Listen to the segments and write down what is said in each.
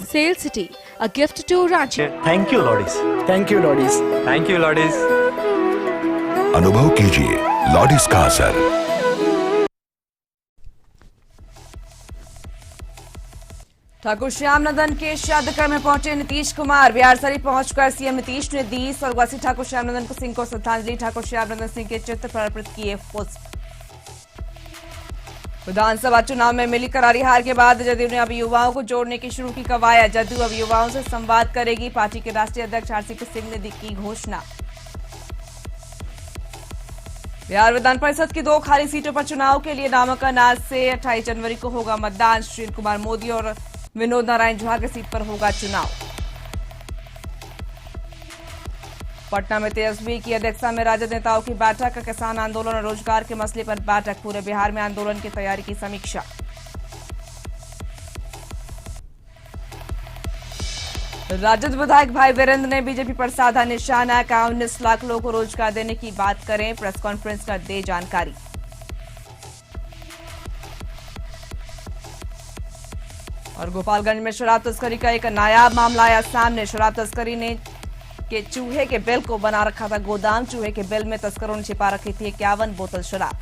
Sail City, a gift to Ranchi. Thank you ladies. Thank you ladies. Thank you ladies. अनुभव कीजिए लॉडीज का असर। ठाकुर श्याम नंदन के श्राद्धक्रम में पहुंचे नीतीश कुमार। बिहार शरीफ पहुंचकर सीएम नीतीश ने दी स्वर्गवासी ठाकुर श्याम नंदन सिंह को श्रद्धांजलि। ठाकुर श्याम नंदन सिंह के चित्र पर अर्पित किए पुष्प। विधानसभा चुनाव में मिली करारी हार के बाद जदयू ने अब युवाओं को जोड़ने की शुरू की कवायद। जदयू अब युवाओं से संवाद करेगी। पार्टी के राष्ट्रीय अध्यक्ष आरसीपी सिंह ने दी की घोषणा। बिहार विधान परिषद की 2 खाली सीटों पर चुनाव के लिए नामांकन आज से 28 जनवरी को होगा मतदान। सुशील कुमार मोदी और विनोद नारायण झा की सीट पर होगा चुनाव। पटना में तेजस्वी की अध्यक्षता में राजद नेताओं की बैठक। किसान आंदोलन और रोजगार के मसले पर बैठक। पूरे बिहार में आंदोलन की तैयारी की समीक्षा। राजद विधायक भाई वीरेंद्र ने बीजेपी पर साधा निशाना। 19 लाख लोगों को रोजगार देने की बात करें। प्रेस कॉन्फ्रेंस कर दे जानकारी। और गोपालगंज में शराब तस्करी का एक नायाब मामला आया सामने। शराब तस्करी ने के चूहे के बिल को बना रखा था गोदाम। चूहे के बिल में तस्करों ने छिपा रखी थी 51 बोतल शराब।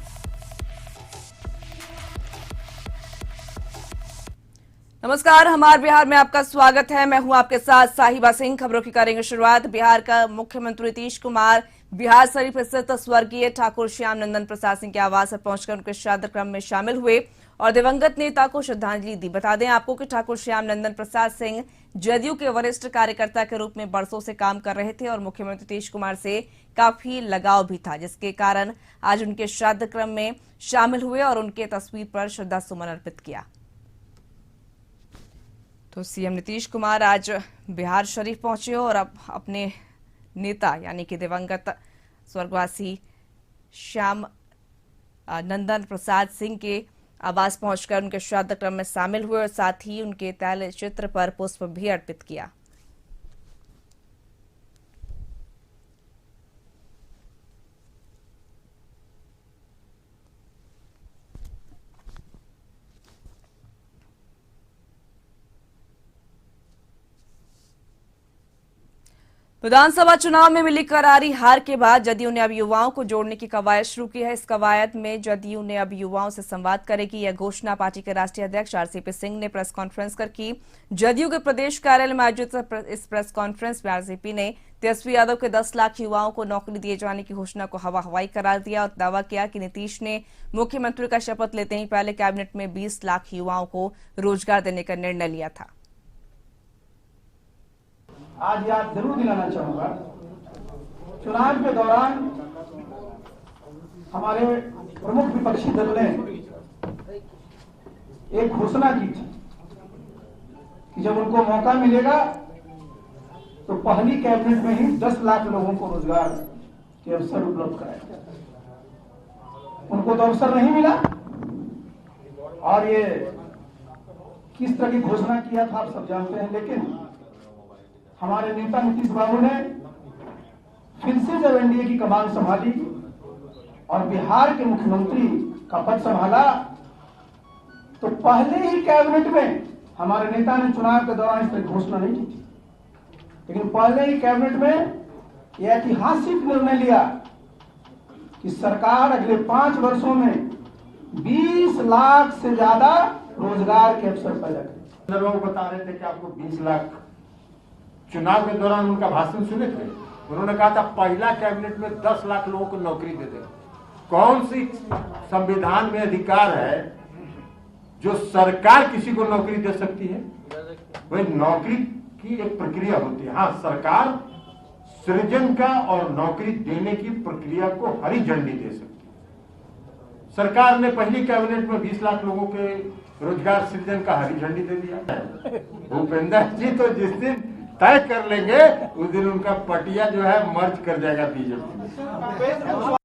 नमस्कार, हमारे बिहार में आपका स्वागत है। मैं हूं आपके साथ साहिबा सिंह। खबरों की करेंगे शुरुआत। बिहार का मुख्यमंत्री नीतीश कुमार बिहार शरीफ स्थित स्वर्गीय ठाकुर श्याम नंदन प्रसाद सिंह के आवास पर पहुंचकर उनके श्राद्ध क्रम में शामिल हुए और दिवंगत नेता को श्रद्धांजलि दी। बता दें आपको कि ठाकुर श्याम नंदन प्रसाद सिंह जदयू के वरिष्ठ कार्यकर्ता के रूप में बरसों से काम कर रहे थे और मुख्यमंत्री नीतीश कुमार से काफी लगाव भी था, जिसके कारण आज उनके श्राद्ध क्रम में शामिल हुए और उनके तस्वीर पर श्रद्धा सुमन अर्पित किया। तो सीएम नीतीश कुमार आज बिहार शरीफ पहुंचे और अब अपने नेता यानी कि दिवंगत स्वर्गवासी श्याम नंदन प्रसाद सिंह के आवास पहुंचकर उनके श्राद्ध क्रम में शामिल हुए और साथ ही उनके तैल चित्र पर पुष्प भी अर्पित किया। विधानसभा चुनाव में मिली करारी हार के बाद जदयू ने अब युवाओं को जोड़ने की कवायद शुरू की है। इस कवायद में जदयू ने अब युवाओं से संवाद करेगी। यह घोषणा पार्टी के राष्ट्रीय अध्यक्ष आरसीपी सिंह ने प्रेस कॉन्फ्रेंस कर की। जदयू के प्रदेश कार्यालय में आयोजित इस प्रेस कॉन्फ्रेंस में आरसीपी ने तेजस्वी यादव के 10 लाख युवाओं को नौकरी दिए जाने की घोषणा को हवाई करार दिया और दावा किया कि नीतीश ने मुख्यमंत्री का शपथ लेते ही पहले कैबिनेट में 20 लाख युवाओं को रोजगार देने का निर्णय लिया था। आज याद जरूर दिलाना चाहूंगा, चुनाव के दौरान हमारे प्रमुख विपक्षी दल ने एक घोषणा की थी कि जब उनको मौका मिलेगा तो पहली कैबिनेट में ही 10 लाख लोगों को रोजगार के अवसर उपलब्ध कराएगा। उनको तो अवसर नहीं मिला और ये किस तरह की घोषणा किया था आप सब जानते हैं, लेकिन हमारे नेता नीतीश बाबू ने फिर से जब एनडीए की कमान संभाली और बिहार के मुख्यमंत्री का पद संभाला तो पहले ही कैबिनेट में हमारे नेता ने चुनाव के दौरान इस तरह घोषणा नहीं की थी, लेकिन पहले ही कैबिनेट में यह ऐतिहासिक निर्णय लिया कि सरकार अगले 5 वर्षों में 20 लाख से ज्यादा रोजगार के अवसर पैदा करेगी। लोग बता रहे थे कि आपको 20 लाख, चुनाव के दौरान उनका भाषण सुने थे, उन्होंने कहा था पहला कैबिनेट में 10 लाख लोगों को नौकरी दे देंगे। कौन सी संविधान में अधिकार है जो सरकार किसी को नौकरी दे सकती है? वही नौकरी की एक प्रक्रिया होती है। हाँ, सरकार सृजन का और नौकरी देने की प्रक्रिया को हरी झंडी दे सकती है। सरकार ने पहली कैबिनेट में 20 लाख लोगों के रोजगार सृजन का हरी झंडी दे दिया। भूपेंद्र जी तो जिस दिन तय कर लेंगे उस दिन उनका पटिया जो है मर्ज कर जाएगा बीजेपी।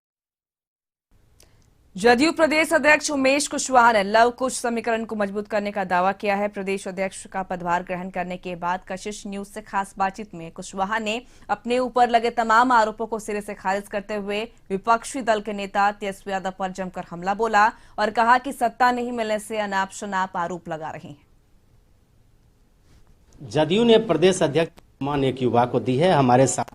जदयू प्रदेश अध्यक्ष उमेश कुशवाहा ने लव कुश समीकरण को मजबूत करने का दावा किया है। प्रदेश अध्यक्ष का पदभार ग्रहण करने के बाद कशिश न्यूज से खास बातचीत में कुशवाहा ने अपने ऊपर लगे तमाम आरोपों को सिरे से खारिज करते हुए विपक्षी दल के नेता तेजस्वी यादव पर जमकर हमला बोला और कहा कि सत्ता नहीं मिलने से अनाप शनाप आरोप लगा रहे हैं। जदयू ने प्रदेश अध्यक्ष मान एक युवा को दी है। हमारे साथ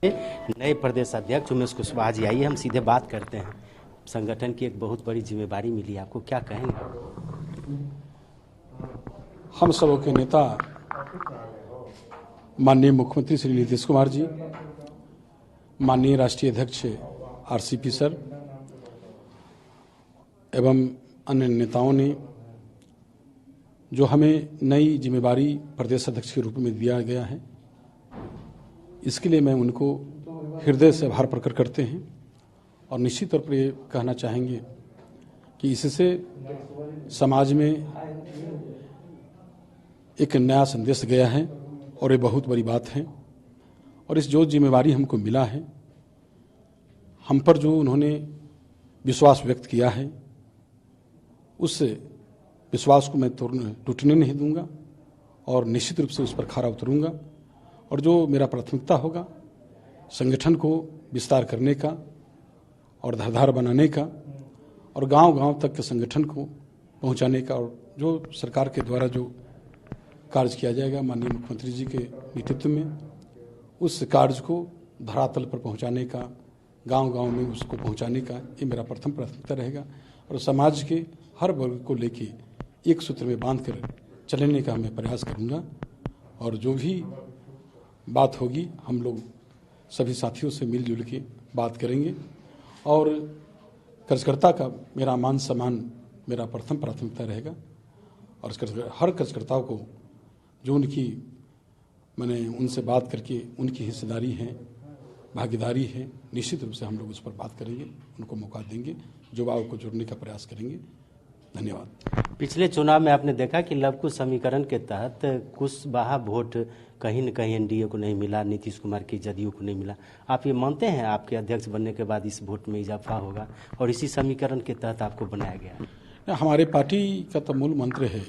नए प्रदेश अध्यक्ष उमेश कुशवाहा जी आइए, हम सीधे बात करते हैं। संगठन की एक बहुत बड़ी जिम्मेदारी मिली आपको, क्या कहेंगे? हम सबों के नेता माननीय मुख्यमंत्री श्री नीतीश कुमार जी, माननीय राष्ट्रीय अध्यक्ष आरसीपी सर एवं अन्य नेताओं ने जो हमें नई जिम्मेदारी प्रदेश अध्यक्ष के रूप में दिया गया है, इसके लिए मैं उनको हृदय से आभार प्रकट करते हैं। और निश्चित तौर पर ये कहना चाहेंगे कि इससे समाज में एक नया संदेश गया है और ये बहुत बड़ी बात है। और इस जो जिम्मेदारी हमको मिला है, हम पर जो उन्होंने विश्वास व्यक्त किया है, उस विश्वास को मैं टूटने नहीं दूंगा और निश्चित रूप से उस पर खरा उतरूंगा। और जो मेरा प्राथमिकता होगा संगठन को विस्तार करने का और धारदार बनाने का और गांव-गांव तक के संगठन को पहुंचाने का, और जो सरकार के द्वारा जो कार्य किया जाएगा माननीय मुख्यमंत्री जी के नेतृत्व में, उस कार्य को धरातल पर पहुंचाने का, गांव-गांव में उसको पहुंचाने का, ये मेरा प्रथम प्राथमिकता रहेगा। और समाज के हर वर्ग को लेके एक सूत्र में बांधकर चलने का मैं प्रयास करूंगा। और जो भी बात होगी हम लोग सभी साथियों से मिलजुल के बात करेंगे। और कार्यकर्ता का मेरा मान सम्मान मेरा प्रथम प्राथमिकता रहेगा। और हर कार्यकर्ताओं को जो उनकी मैंने उनसे बात करके उनकी हिस्सेदारी है, भागीदारी है, निश्चित रूप से हम लोग उस पर बात करेंगे, उनको मौका देंगे, युवाओं को जोड़ने का प्रयास करेंगे। धन्यवाद। पिछले चुनाव में आपने देखा कि लवकुश समीकरण के तहत कुशवाहा वोट कहीं न कहीं एनडीए को नहीं मिला, नीतीश कुमार की जदयू को नहीं मिला। आप ये मानते हैं आपके अध्यक्ष बनने के बाद इस वोट में इजाफा होगा और इसी समीकरण के तहत आपको बनाया गया? हमारे पार्टी का तो मूल मंत्र है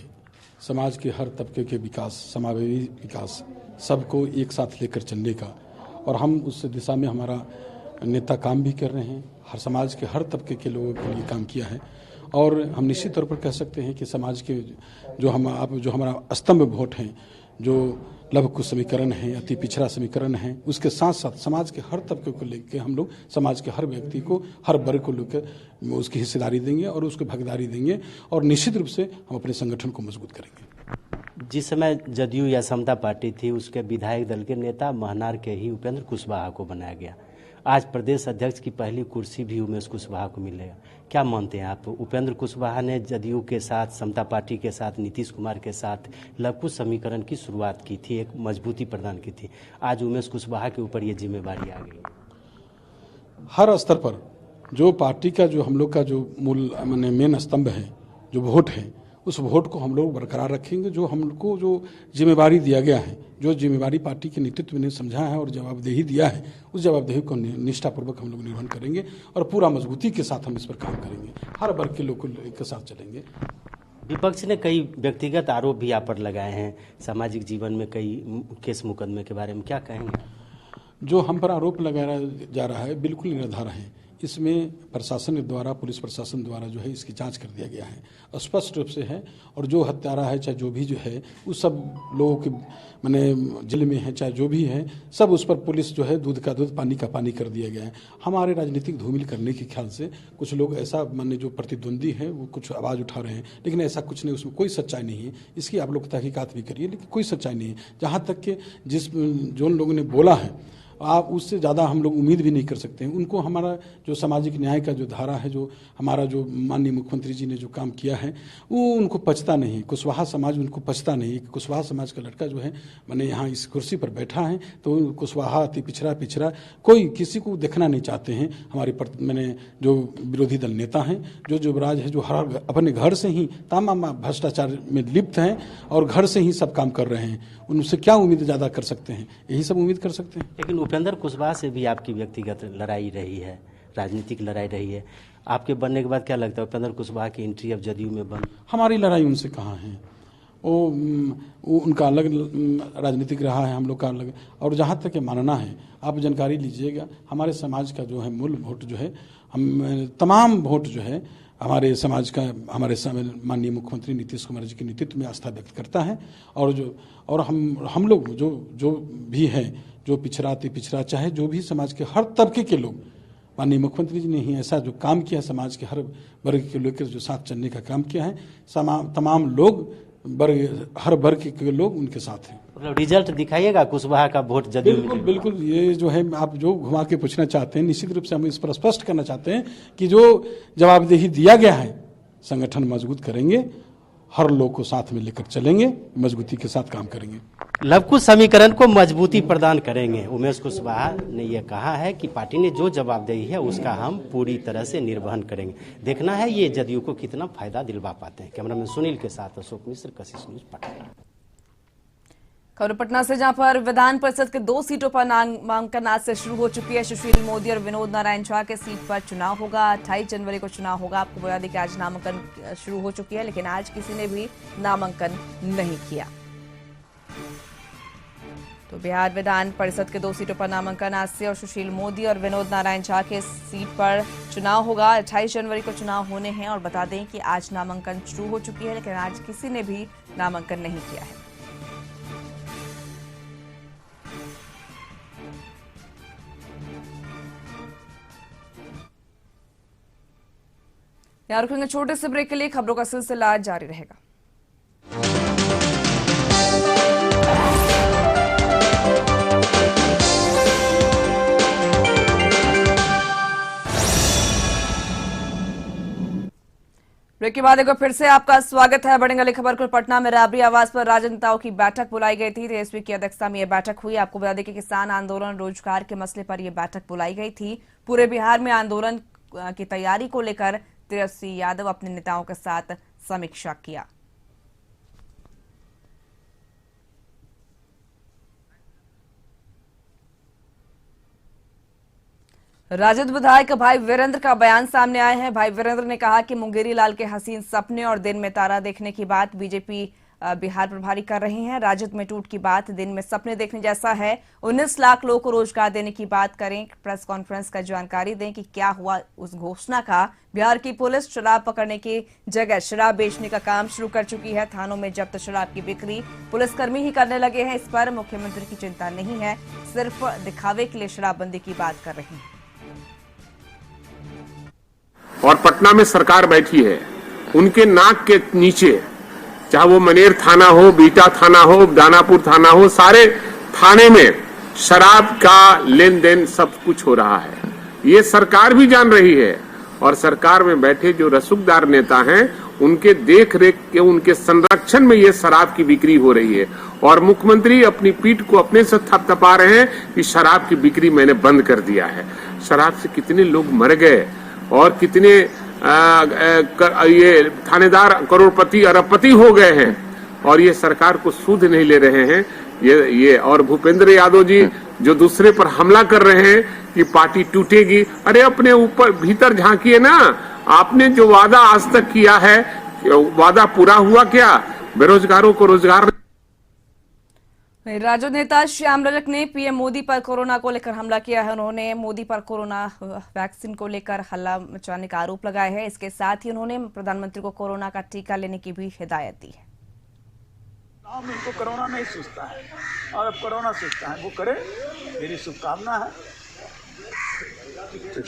समाज के हर तबके के विकास, समावेशी विकास, सबको एक साथ लेकर चलने का। और हम उस दिशा में हमारा नेता काम भी कर रहे हैं, हर समाज के हर तबके के लोगों के लिए काम किया है। और हम निश्चित तौर पर कह सकते हैं कि समाज के जो हमारा स्तंभ वोट हैं, जो लवकुश समीकरण है, अति पिछड़ा समीकरण है, उसके साथ साथ समाज के हर तबके को लेकर हम लोग समाज के हर व्यक्ति को, हर वर्ग को लेकर उसकी हिस्सेदारी देंगे और उसको भागीदारी देंगे। और निश्चित रूप से हम अपने संगठन को मजबूत करेंगे। जिस समय जदयू या समता पार्टी थी, उसके विधायक दल के नेता महनार के ही उपेंद्र कुशवाहा को बनाया गया। आज प्रदेश अध्यक्ष की पहली कुर्सी भी उमेश कुशवाहा को मिलेगा। क्या मानते हैं आप? उपेंद्र कुशवाहा ने जदयू के साथ, समता पार्टी के साथ, नीतीश कुमार के साथ लवकुश समीकरण की शुरुआत की थी, एक मजबूती प्रदान की थी। आज उमेश कुशवाहा के ऊपर ये जिम्मेदारी आ गई। हर स्तर पर जो पार्टी का जो हम लोग का जो मूल माने मेन स्तंभ है, जो वोट है, उस वोट को हम लोग बरकरार रखेंगे। जो हमको जो जिम्मेदारी दिया गया है, जो जिम्मेदारी पार्टी के नेतृत्व ने समझा है और जवाबदेही दिया है, उस जवाबदेही को निष्ठापूर्वक हम लोग निर्वहन करेंगे और पूरा मजबूती के साथ हम इस पर काम करेंगे। हर वर्ग के लोग के साथ चलेंगे। विपक्ष ने कई व्यक्तिगत आरोप भी आप पर लगाए हैं, सामाजिक जीवन में कई केस मुकदमे के बारे में क्या कहेंगे? जो हम पर आरोप लगाया जा रहा है बिल्कुल निराधार है। इसमें प्रशासन द्वारा, पुलिस प्रशासन द्वारा जो है इसकी जांच कर दिया गया है, स्पष्ट रूप से है। और जो हत्यारा है, चाहे जो भी जो है, उस सब लोगों के माने जेल में है, चाहे जो भी है, सब उस पर पुलिस जो है दूध का दूध, पानी का पानी कर दिया गया है। हमारे राजनीतिक धूमिल करने के ख्याल से कुछ लोग ऐसा माने जो प्रतिद्वंदी हैं वो कुछ आवाज़ उठा रहे हैं, लेकिन ऐसा कुछ नहीं, उसमें कोई सच्चाई नहीं है। इसकी आप लोग तहकीकात भी करिए, लेकिन कोई सच्चाई नहीं है। जहाँ तक कि जो लोगों ने बोला है, आप उससे ज़्यादा हम लोग उम्मीद भी नहीं कर सकते हैं। उनको हमारा जो सामाजिक न्याय का जो धारा है, जो हमारा जो माननीय मुख्यमंत्री जी ने जो काम किया है, वो उनको पचता नहीं। कुशवाहा समाज उनको पचता नहीं। कुशवाहा समाज का लड़का जो है मैंने यहाँ इस कुर्सी पर बैठा है, तो कुशवाहा अति पिछड़ा कोई किसी को देखना नहीं चाहते हैं। हमारे मैंने जो विरोधी दल नेता हैं, जो युवराज है, जो हर अपने घर से ही तमाम भ्रष्टाचार में लिप्त हैं और घर से ही सब काम कर रहे हैं, उनसे क्या उम्मीद ज़्यादा कर सकते हैं? यही सब उम्मीद कर सकते हैं। लेकिन उपेंद्र कुशवाहा से भी आपकी व्यक्तिगत लड़ाई रही है, राजनीतिक लड़ाई रही है। आपके बनने के बाद क्या लगता है उपेंद्र कुशवाहा की एंट्री अब जदयू में बंद? हमारी लड़ाई उनसे कहाँ है? वो उनका अलग राजनीतिक रहा है, हम लोग का अलग। और जहाँ तक मानना है, आप जानकारी लीजिएगा, हमारे समाज का जो है मूल वोट जो है, हम तमाम वोट जो है हमारे समाज का, हमारे माननीय मुख्यमंत्री नीतीश कुमार जी के नेतृत्व में आस्था व्यक्त करता है। और हम लोग जो भी हैं, जो पिछड़ा अति पिछड़ा, चाहे जो भी समाज के हर तबके के लोग, माननीय मुख्यमंत्री जी ने ही ऐसा जो काम किया, समाज के हर वर्ग के लोग के जो साथ चलने का काम किया है, तमाम लोग हर वर्ग के लोग उनके साथ हैं। मतलब रिजल्ट दिखाइएगा कुशवाहा का वोट जदयू में? बिल्कुल बिल्कुल, ये जो है आप जो घुमा के पूछना चाहते हैं, निश्चित रूप से हम इस पर स्पष्ट करना चाहते हैं कि जो जवाबदेही दिया गया है, संगठन मजबूत करेंगे, हर लोग को साथ में लेकर चलेंगे, मजबूती के साथ काम करेंगे। लवकुश समीकरण को मजबूती प्रदान करेंगे। उमेश कुशवाहा ने यह कहा है कि पार्टी ने जो जवाबदेही है उसका हम पूरी तरह से निर्वहन करेंगे। देखना है ये जदयू को कितना फायदा दिलवा पाते हैं। कैमरामैन सुनील के साथ अशोक मिश्र, कशिश न्यूज पटना। खबर पटना से, जहां पर विधान परिषद के 2 सीटों पर नामांकन आज से शुरू हो चुकी है। सुशील मोदी और विनोद नारायण झा के सीट पर चुनाव होगा। 28 जनवरी को चुनाव होगा। आपको बता दें कि आज नामांकन शुरू हो चुकी है, लेकिन आज किसी ने भी नामांकन नहीं किया। तो बिहार विधान परिषद के 2 सीटों पर नामांकन आज से, और सुशील मोदी और विनोद नारायण झा के सीट पर चुनाव होगा। 28 जनवरी को चुनाव होने हैं। और बता दें कि आज नामांकन शुरू हो चुकी है, लेकिन आज किसी ने भी नामांकन नहीं किया है। यहाँ रुकेंगे छोटे से ब्रेक के लिए। खबरों का सिलसिला जारी रहेगा। ब्रेक के बाद एक बार फिर से आपका स्वागत है। बढ़ेंगे अगली खबर को। पटना में राबरी आवास पर राजनेताओं की बैठक बुलाई गई थी। तेजस्वी की अध्यक्षता में यह बैठक हुई। आपको बता दें कि किसान आंदोलन, रोजगार के मसले पर यह बैठक बुलाई गई थी। पूरे बिहार में आंदोलन की तैयारी को लेकर तेजस्वी यादव अपने नेताओं के साथ समीक्षा किया। राजद विधायक भाई वीरेंद्र का बयान सामने आया है। भाई वीरेंद्र ने कहा कि मुंगेरी लाल के हसीन सपने और दिन में तारा देखने की बात बीजेपी बिहार प्रभारी कर रहे हैं। राजद में टूट की बात दिन में सपने देखने जैसा है। 19 लाख लोगों को रोजगार देने की बात करें। प्रेस कॉन्फ्रेंस का जानकारी दें कि क्या हुआ उस घोषणा का। बिहार की पुलिस शराब पकड़ने की जगह शराब बेचने का काम शुरू कर चुकी है। थानों में जब्त शराब की बिक्री पुलिसकर्मी ही करने लगे हैं। इस पर मुख्यमंत्री की चिंता नहीं है, सिर्फ दिखावे के लिए शराबबंदी की बात कर रहे हैं। और पटना में सरकार बैठी है, उनके नाक के नीचे, चाहे वो मनेर थाना हो, बीटा थाना हो, दानापुर थाना हो, सारे थाने में शराब का लेन देन सब कुछ हो रहा है। ये सरकार भी जान रही है। और सरकार में बैठे जो रसूखदार नेता हैं, उनके देख रेख के, उनके संरक्षण में ये शराब की बिक्री हो रही है। और मुख्यमंत्री अपनी पीठ को अपने से थपथपा रहे हैं कि शराब की बिक्री मैंने बंद कर दिया है। शराब से कितने लोग मर गए और कितने ये थानेदार करोड़पति अरबपति हो गए हैं, और ये सरकार को सूद नहीं ले रहे हैं। ये और भूपेंद्र यादव जी जो दूसरे पर हमला कर रहे हैं कि पार्टी टूटेगी। अरे अपने ऊपर भीतर झांकिए ना। आपने जो वादा आज तक किया है, वादा पूरा हुआ क्या? बेरोजगारों को रोजगार। राजद नेता श्याम रजक ने पीएम मोदी पर कोरोना को लेकर हमला किया है। उन्होंने मोदी पर कोरोना वैक्सीन को लेकर हल्ला मचाने का आरोप लगाया है। इसके साथ ही उन्होंने प्रधानमंत्री को कोरोना का टीका लेने की भी हिदायत दी है। इनको कोरोना नहीं सूझता है और अब कोरोना सूझता है, वो करे, मेरी शुभकामना है।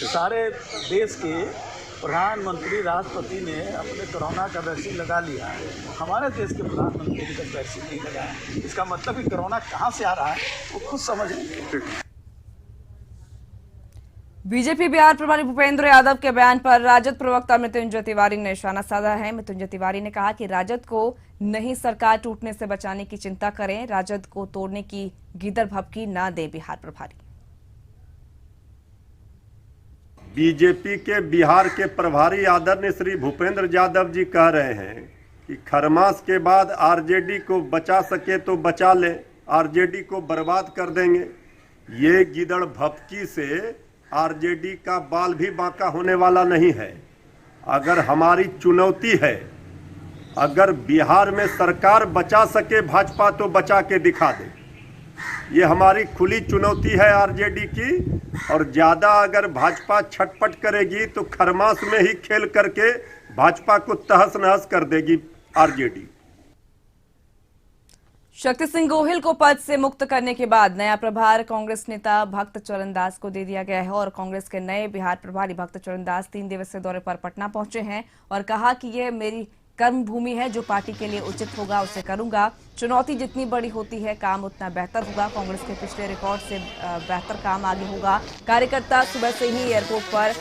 सारे देश के प्रधानमंत्री, राष्ट्रपति ने अपने कोरोना का वैक्सीन लगा लिया है। हमारे देश के प्रधानमंत्री ने तक वैक्सीन नहीं लगाया। इसका मतलब कि कोरोना कहां से आ रहा है वो खुद समझेंगे। बीजेपी बिहार प्रभारी भूपेंद्र यादव के बयान पर राजद प्रवक्ता मृत्युंजय तिवारी ने निशाना साधा है। मृत्युंजय तिवारी ने कहा कि राजद को नहीं सरकार टूटने से बचाने की चिंता करें, राजद को तोड़ने की गीदड़ भभकी ना दे बिहार प्रभारी। बीजेपी के बिहार के प्रभारी आदरणीय श्री भूपेंद्र यादव जी कह रहे हैं कि खरमास के बाद आरजेडी को बचा सके तो बचा ले, आरजेडी को बर्बाद कर देंगे। ये गीदड़ भभकी से आरजेडी का बाल भी बांका होने वाला नहीं है। अगर हमारी चुनौती है, अगर बिहार में सरकार बचा सके भाजपा तो बचा के दिखा दे। ये हमारी खुली चुनौती है आरजेडी की। और ज़्यादा अगर भाजपा छटपट करेगी तो खरमास में ही खेल करके भाजपा को तहस नहस कर देगी आरजेडी। शक्ति सिंह गोहिल को पद से मुक्त करने के बाद नया प्रभार कांग्रेस नेता भक्त चरण दास को दे दिया गया है और कांग्रेस के नए बिहार प्रभारी भक्त चरण दास 3 दिवसीय दौरे पर पटना पहुंचे हैं और कहा कि यह मेरी कर्म भूमि है, जो पार्टी के लिए उचित होगा उसे करूंगा। चुनौती जितनी बड़ी होती है काम उतना बेहतर होगा। कांग्रेस के पिछले रिकॉर्ड से बेहतर काम आगे होगा। कार्यकर्ता सुबह से ही एयरपोर्ट पर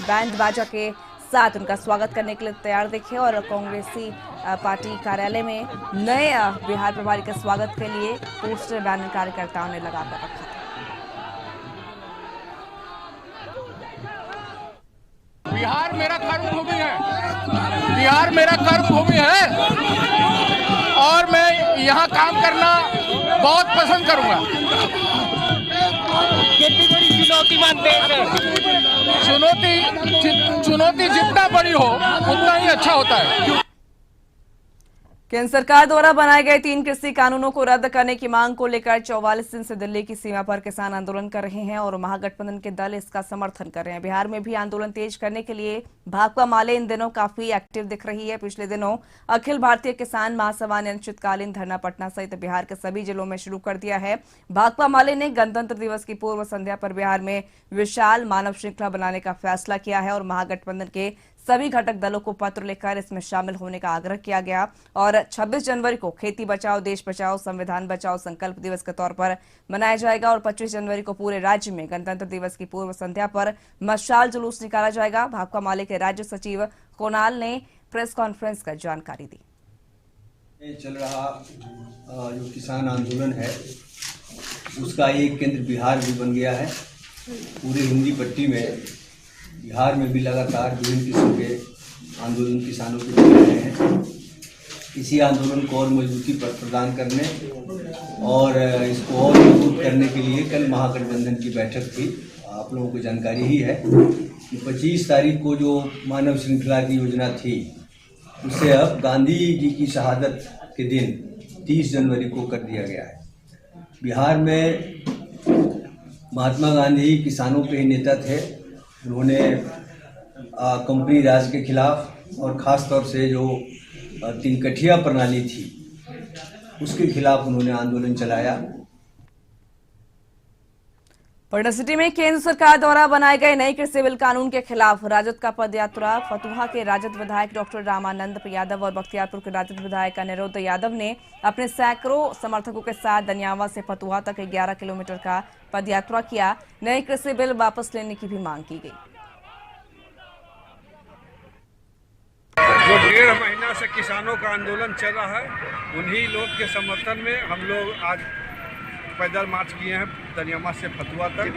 बैंड बाजा के साथ उनका स्वागत करने के लिए तैयार देखे और कांग्रेसी पार्टी कार्यालय में नए बिहार प्रभारी के स्वागत के लिए पोस्टर बैनर कार्यकर्ताओं ने लगाकर रखा था। बिहार मेरा कर्मभूमि है, बिहार मेरा कर्मभूमि है और मैं यहाँ काम करना बहुत पसंद करूंगा। कितनी बड़ी चुनौती मानते हैं? चुनौती जितना बड़ी हो उतना ही अच्छा होता है। केंद्र सरकार द्वारा बनाए गए 3 कृषि कानूनों को रद्द करने की मांग को लेकर 44 दिन से दिल्ली की सीमा पर किसान आंदोलन कर रहे हैं और महागठबंधन के दल इसका समर्थन कर रहे हैं। बिहार में भी आंदोलन तेज करने के लिए भाकपा माले इन दिनों काफी एक्टिव दिख रही है। पिछले दिनों अखिल भारतीय किसान महासभा ने अनिश्चितकालीन धरना पटना सहित बिहार के सभी जिलों में शुरू कर दिया है। भाकपा माले ने गणतंत्र दिवस की पूर्व संध्या पर बिहार में विशाल मानव श्रृंखला बनाने का फैसला किया है और महागठबंधन के सभी घटक दलों को पत्र लिखकर इसमें शामिल होने का आग्रह किया गया और 26 जनवरी को खेती बचाओ देश बचाओ संविधान बचाओ संकल्प दिवस के तौर पर मनाया जाएगा और 25 जनवरी को पूरे राज्य में गणतंत्र दिवस की पूर्व संध्या पर मशाल जुलूस निकाला जाएगा। भाकपा माले के राज्य सचिव कोणाल ने प्रेस कॉन्फ्रेंस कर जानकारी दी। चल रहा जो किसान आंदोलन है उसका एक केंद्र बिहार भी बन गया है। पूरी हिंदी पट्टी में बिहार में भी लगातार विभिन्न किस्म के आंदोलन किसानों के चल रहे हैं। इसी आंदोलन को और मजबूती प्रदान करने और इसको और मजबूत करने के लिए कल महागठबंधन की बैठक थी। आप लोगों को जानकारी ही है कि 25 तारीख को जो मानव श्रृंखला की योजना थी उसे अब गांधी जी की शहादत के दिन 30 जनवरी को कर दिया गया है। बिहार में महात्मा गांधी किसानों के ही नेता थे। उन्होंने कंपनी राज के खिलाफ और ख़ास तौर से जो 3 कठिया प्रणाली थी उसके खिलाफ उन्होंने आंदोलन चलाया। पटना सिटी में केंद्र सरकार द्वारा बनाए गए नए कृषि बिल कानून के खिलाफ राजद का पदयात्रा फतुहा के राजद विधायक डॉक्टर रामानंद यादव और बख्तियारपुर के राजद विधायक अनिरुद्ध यादव ने अपने सैकड़ों समर्थकों के साथ दनियावा से फतुहा तक 11 किलोमीटर का पदयात्रा किया। नए कृषि बिल वापस लेने की भी मांग की गई। जो 1.5 महीना से किसानों का आंदोलन चल रहा है उन्हीं लोग के समर्थन में हम लोग आज पैदल मार्च किए हैं दनियामा से फतुहा तक।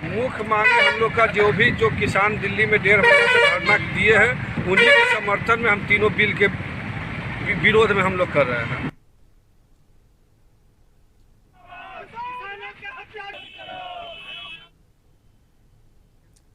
मुख्य मांगे हम लोग का जो किसान दिल्ली में 1.5 महीने से धरना दिए हैं उन्हीं के समर्थन में हम तीनों बिल के विरोध में हम लोग कर रहे हैं।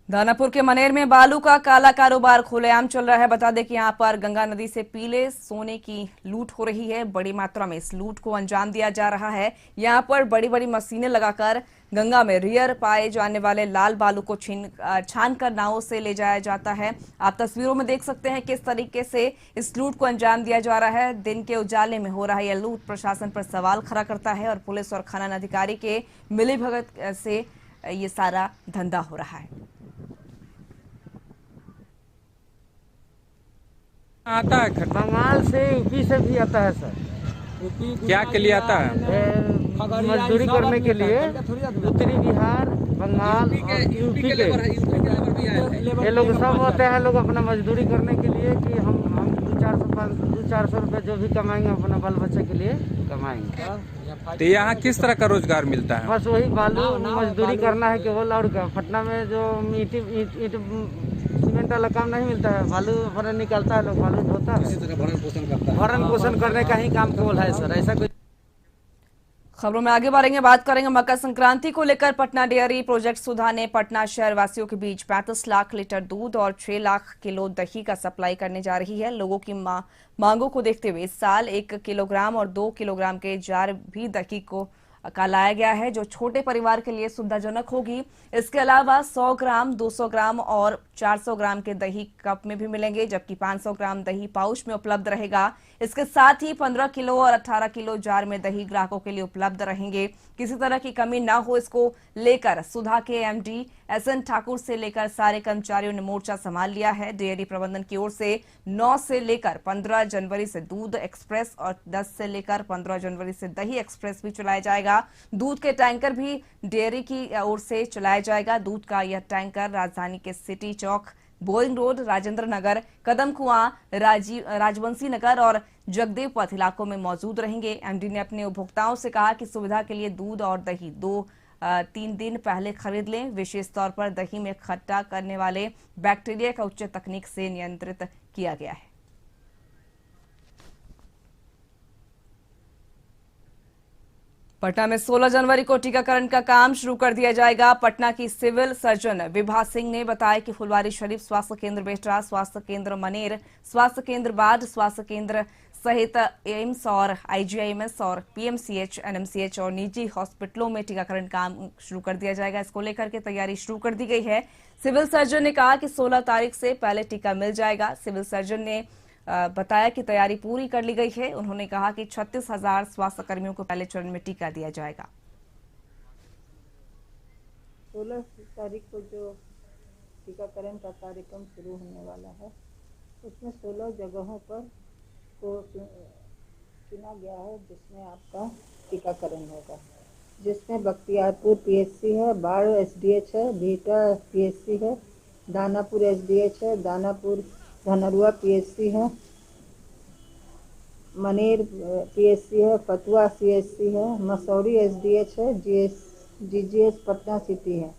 दानापुर के मनेर में बालू का काला कारोबार खुलेआम चल रहा है। बता दें कि यहां पर गंगा नदी से पीले सोने की लूट हो रही है। बड़ी मात्रा में इस लूट को अंजाम दिया जा रहा है। यहां पर बड़ी बड़ी मशीनें लगाकर गंगा में रियर पाए जाने वाले लाल बालू को छान कर नावों से ले जाया जाता है। आप तस्वीरों में देख सकते हैं किस तरीके से इस लूट को अंजाम दिया जा रहा है। दिन के उजाले में हो रहा है यह लूट प्रशासन पर सवाल खड़ा करता है और पुलिस और खनन अधिकारी के मिलीभगत से ये सारा धंधा हो रहा है। आता है बंगाल से यूपी से भी आता है सर। क्या के लिए आता है? मजदूरी करने के लिए उत्तरी बिहार बंगाल यूपी के ये लोग सब होते हैं। लोग अपना मजदूरी करने के लिए कि हम 200-400 रुपये जो भी कमाएंगे अपना बाल बच्चे के लिए कमाएंगे। तो यहाँ किस तरह का रोजगार मिलता है? बस वही बालू मजदूरी करना है केवल। और क्या पटना में जो ईंट सीमेंट वाला काम नहीं मिलता है। बालू अपना निकलता है, लोग बालू धोता है। इसी तरह भरण पोषण करता है। भरण पोषण करने का ही काम केवल है सर। ऐसा कोई खबरों में आगे बढ़ेंगे, बात करेंगे मकर संक्रांति को लेकर। पटना डेयरी प्रोजेक्ट सुधा ने पटना शहर वासियों के बीच 35 लाख लीटर दूध और 6 लाख किलो दही का सप्लाई करने जा रही है। लोगों की मांगों को देखते हुए इस साल 1 किलोग्राम और 2 किलोग्राम के जार भी दही का लाया गया है, जो छोटे परिवार के लिए सुविधाजनक होगी। इसके अलावा 100 ग्राम, 200 ग्राम और 400 ग्राम के दही कप में भी मिलेंगे, जबकि 500 ग्राम दही पाउच में उपलब्ध रहेगा। इसके साथ ही 15 किलो और 18 किलो जार में दही ग्राहकों के लिए उपलब्ध रहेंगे। किसी तरह की कमी न हो, इसको लेकर सुधा के एमडी एसएन ठाकुर से लेकर सारे कर्मचारियों ने मोर्चा संभाल लिया है। डेयरी प्रबंधन की ओर से 9 से लेकर 15 जनवरी से दूध एक्सप्रेस और 10 से लेकर 15 जनवरी से दही एक्सप्रेस भी चलाया जाएगा। दूध के टैंकर भी डेयरी की ओर से चलाया जाएगा। दूध का यह टैंकर राजधानी के सिटी चौक, बोइंग रोड, राजेंद्र नगर, कदम कुआं, राजवंशी नगर और जगदेव पथ इलाकों में मौजूद रहेंगे। एमडी ने अपने उपभोक्ताओं से कहा कि सुविधा के लिए दूध और दही 2-3 दिन पहले खरीद लें। विशेष तौर पर दही में खट्टा करने वाले बैक्टीरिया का उच्च तकनीक से नियंत्रित किया गया है। पटना में 16 जनवरी को टीकाकरण का काम शुरू कर दिया जाएगा। पटना की सिविल सर्जन विभा सिंह ने बताया कि फुलवारी शरीफ स्वास्थ्य केंद्र बेहतरा, स्वास्थ्य केंद्र मनेर, स्वास्थ्य केंद्र बाढ़, स्वास्थ्य केंद्र सहित एम्स और आईजीआईएमएस और पीएमसीएच, एनएमसीएच और निजी हॉस्पिटलों में टीकाकरण काम शुरू कर दिया जाएगा। इसको लेकर के तैयारी शुरू कर दी गई है। सिविल सर्जन ने कहा कि 16 तारीख से पहले टीका मिल जाएगा। सिविल सर्जन ने बताया कि तैयारी पूरी कर ली गई है। उन्होंने कहा कि 36,000 स्वास्थ्य कर्मियों को पहले चरण में टीका दिया जाएगा। 16 तारीख को जो टीकाकरण का कार्यक्रम शुरू होने वाला है, उसमें 16 जगहों पर को चुना गया है जिसमें आपका टीकाकरण होगा, जिसमें बख्तियारपुर पीएचसी है, बाढ़ एसडीएच है, भीटा पीएचसी है, दानापुर एसडीएच है, दानापुर धनरुआ पीएचसी है, मनेर पीएचसी है, फतुआ सीएचसी है, मसौरी एसडीएच है, जीजीएच पटना सिटी है।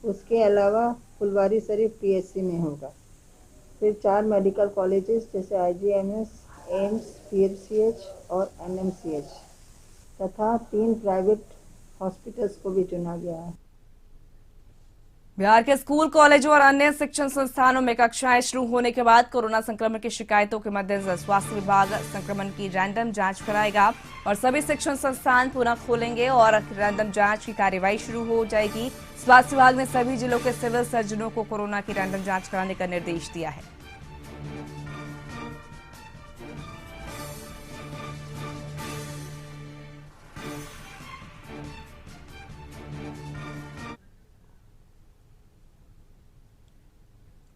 उसके अलावा फुलवारी शरीफ पीएचसी में होगा। फिर 4 मेडिकल कॉलेजेस जैसे आईजीएमएस, एम्स, पीएमसीएच और एनएमसीएच तथा 3 प्राइवेट हॉस्पिटल्स को भी चुना गया है। बिहार के स्कूल, कॉलेजों और अन्य शिक्षण संस्थानों में कक्षाएं शुरू होने के बाद कोरोना संक्रमण की शिकायतों के मद्देनजर स्वास्थ्य विभाग संक्रमण की रैंडम जांच कराएगा और सभी शिक्षण संस्थान पुनः खोलेंगे और रैंडम जांच की कार्यवाही शुरू हो जाएगी। स्वास्थ्य विभाग ने सभी जिलों के सिविल सर्जनों को कोरोना की रैंडम जांच कराने का निर्देश दिया है।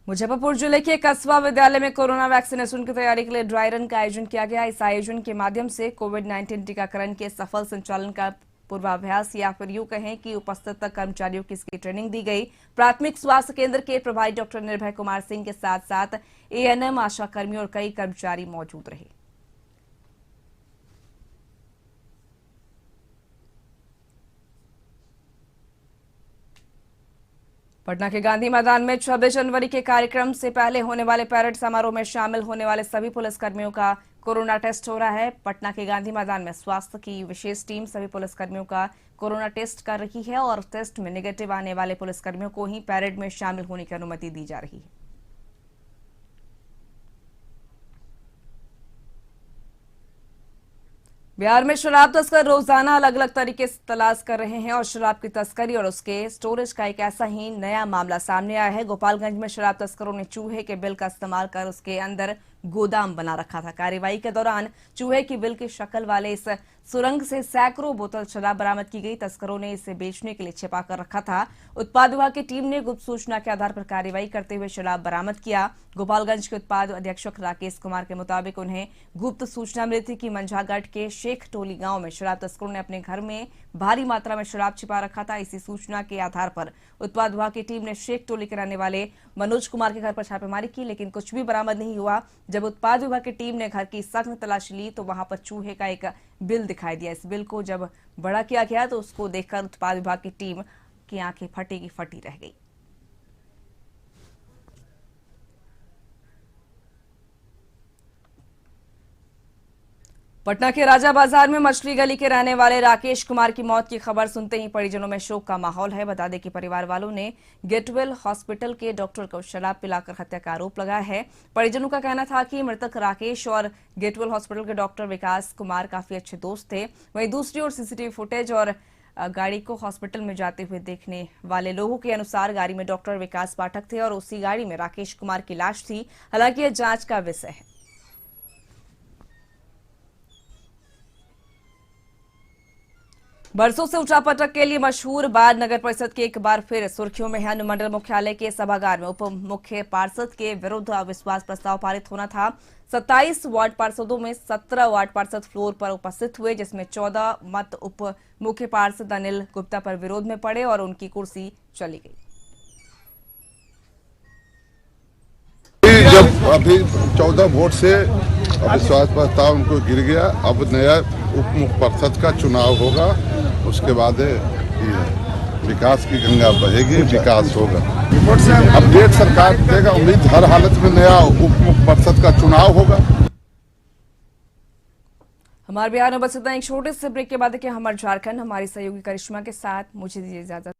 मुजफ्फरपुर जिले के कस्बा विद्यालय में कोरोना वैक्सीनेशन की तैयारी के लिए ड्राई रन का आयोजन किया गया। इस आयोजन के माध्यम से कोविड-19 टीकाकरण के सफल संचालन का पूर्वाभ्यास या फिर यूं कहें कि उपस्थित कर्मचारियों की इसकी ट्रेनिंग दी गई। प्राथमिक स्वास्थ्य केंद्र के प्रभारी डॉक्टर निर्भय कुमार सिंह के साथ साथ एएनएम, आशा कर्मी और कई कर्मचारी मौजूद रहे। पटना के गांधी मैदान में 26 जनवरी के कार्यक्रम से पहले होने वाले परेड समारोह में शामिल होने वाले सभी पुलिसकर्मियों का कोरोना टेस्ट हो रहा है। पटना के गांधी मैदान में स्वास्थ्य की विशेष टीम सभी पुलिसकर्मियों का कोरोना टेस्ट कर रही है और टेस्ट में नेगेटिव आने वाले पुलिसकर्मियों को ही परेड में शामिल होने की अनुमति दी जा रही है। बिहार में शराब तस्कर रोजाना अलग अलग तरीके से तलाश कर रहे हैं और शराब की तस्करी और उसके स्टोरेज का एक ऐसा ही नया मामला सामने आया है। गोपालगंज में शराब तस्करों ने चूहे के बिल का इस्तेमाल कर उसके अंदर गोदाम बना रखा था। कार्रवाई के दौरान चूहे की बिल की शक्ल वाले इस सुरंग से सैकड़ों बोतल शराब बरामद की गई। तस्करों ने इसे बेचने के लिए छिपा कर रखा था। उत्पाद विभाग की टीम ने गुप्त सूचना के आधार पर कार्रवाई करते हुए शराब बरामद किया। गोपालगंज के उत्पाद अधीक्षक राकेश कुमार के मुताबिक उन्हें गुप्त सूचना मिली थी कि मंझागढ़ के शेख टोली गांव में शराब तस्करों ने अपने घर में भारी मात्रा में शराब छिपा रखा था। इसी सूचना के आधार पर उत्पाद विभाग की टीम ने शेख टोली के रहने वाले मनोज कुमार के घर पर छापेमारी की, लेकिन कुछ भी बरामद नहीं हुआ। जब उत्पाद विभाग की टीम ने घर की सख्त तलाशी ली तो वहां पर चूहे का एक बिल दिखाई दिया। इस बिल को जब बड़ा किया गया तो उसको देखकर उत्पाद विभाग की टीम की आंखें फटी की फटी रह गई। पटना के राजा बाजार में मछली गली के रहने वाले राकेश कुमार की मौत की खबर सुनते ही परिजनों में शोक का माहौल है। बता दें कि परिवार वालों ने गेटवेल हॉस्पिटल के डॉक्टर को शराब पिलाकर हत्या का आरोप लगाया है। परिजनों का कहना था कि मृतक राकेश और गेटवेल हॉस्पिटल के डॉक्टर विकास कुमार काफी अच्छे दोस्त थे। वहीं दूसरी ओर सीसीटीवी फुटेज और गाड़ी को हॉस्पिटल में जाते हुए देखने वाले लोगों के अनुसार गाड़ी में डॉक्टर विकास पाठक थे और उसी गाड़ी में राकेश कुमार की लाश थी। हालांकि यह जांच का विषय है। बरसों से उठापटक के लिए मशहूर बाढ़ नगर परिषद की एक बार फिर सुर्खियों में है। अनुमंडल मुख्यालय के सभागार में उप मुख्य पार्षद के विरुद्ध अविश्वास प्रस्ताव पारित होना था। 27 वार्ड पार्षदों में 17 वार्ड पार्षद फ्लोर पर उपस्थित हुए, जिसमें 14 मत उप मुख्य पार्षद अनिल गुप्ता पर विरोध में पड़े और उनकी कुर्सी चली गई। जब अभी 14 वोट से अविश्वास प्रस्ताव उनको गिर गया, अब नया उप मुख्य पार्षद का चुनाव होगा। उसके बाद विकास की गंगा बहेगी, विकास होगा। अपडेट सरकार देगा। उम्मीद हर हालत में नया उप मुख्य पार्षद का चुनाव होगा। हमारे बिहार में बस इतना। एक छोटे से ब्रेक के बाद देखिए हमारे झारखंड हमारी सहयोगी करिश्मा के साथ। मुझे दीजिए इजाजत।